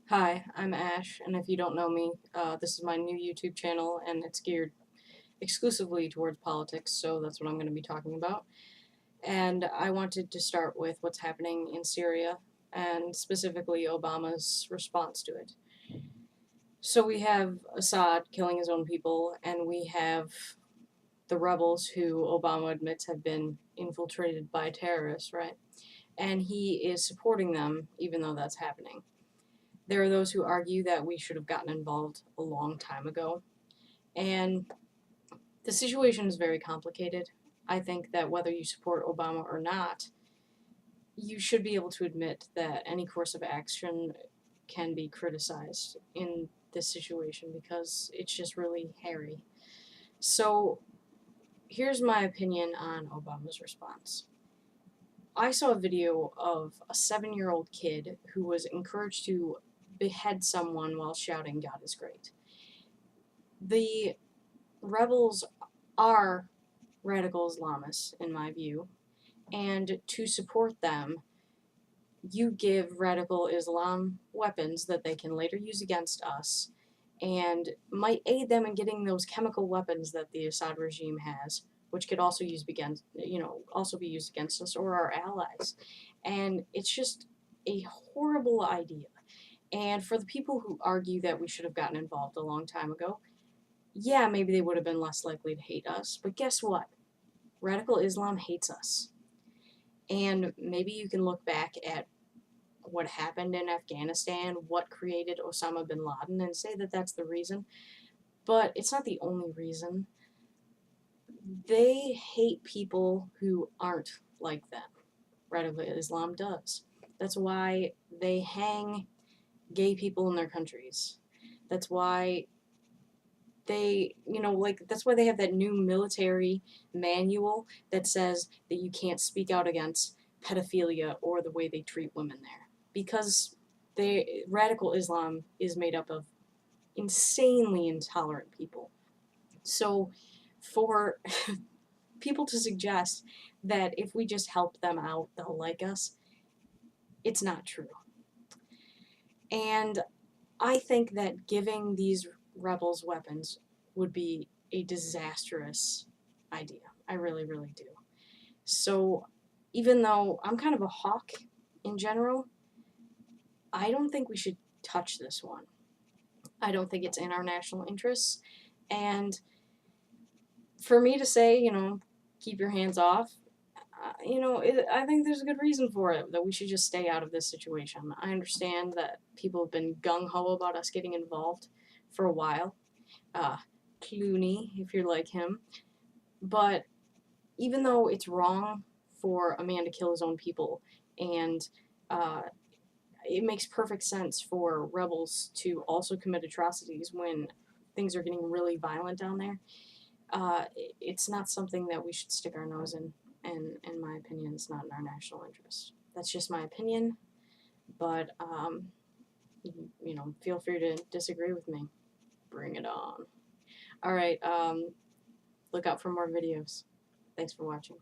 Hi, I'm Ash, and if you don't know me, this is my new YouTube channel, and it's geared exclusively towards politics, so that's what I'm going to be talking about. And I wanted to start with what's happening in Syria, and specifically Obama's response to it. So we have Assad killing his own people, and we have the rebels who Obama admits have been infiltrated by terrorists, right? And he is supporting them, even though that's happening. There are those who argue that we should have gotten involved a long time ago. And the situation is very complicated. I think that whether you support Obama or not, you should be able to admit that any course of action can be criticized in this situation because it's just really hairy. So here's my opinion on Obama's response. I saw a video of a 7-year-old kid who was encouraged to behead someone while shouting, "God is great." The rebels are radical Islamists, in my view, and to support them, you give radical Islam weapons that they can later use against us and might aid them in getting those chemical weapons that the Assad regime has, which could also also be used against us or our allies. And it's just a horrible idea. And for the people who argue that we should have gotten involved a long time ago, yeah, maybe they would have been less likely to hate us, but guess what? Radical Islam hates us. And maybe you can look back at what happened in Afghanistan, what created Osama bin Laden, and say that that's the reason. But it's not the only reason. They hate people who aren't like them. Radical Islam does. That's why they hang gay people in their countries. That's why that's why they have that new military manual that says that you can't speak out against pedophilia or the way they treat women there. Because radical Islam is made up of insanely intolerant people. So for people to suggest that if we just help them out, they'll like us, it's not true. And I think that giving these rebels weapons would be a disastrous idea. I really, really do. So, even though I'm kind of a hawk in general, I don't think we should touch this one. I don't think it's in our national interests. And for me to say, keep your hands off, I think there's a good reason for it, that we should just stay out of this situation. I understand that people have been gung-ho about us getting involved for a while. Uh, Clooney, if you're like him. But even though it's wrong for a man to kill his own people, and uh, it makes perfect sense for rebels to also commit atrocities when things are getting really violent down there, it's not something that we should stick our nose in. And in my opinion, it's not in our national interest. That's just my opinion, but feel free to disagree with me. Bring it on. All right, look out for more videos. Thanks for watching.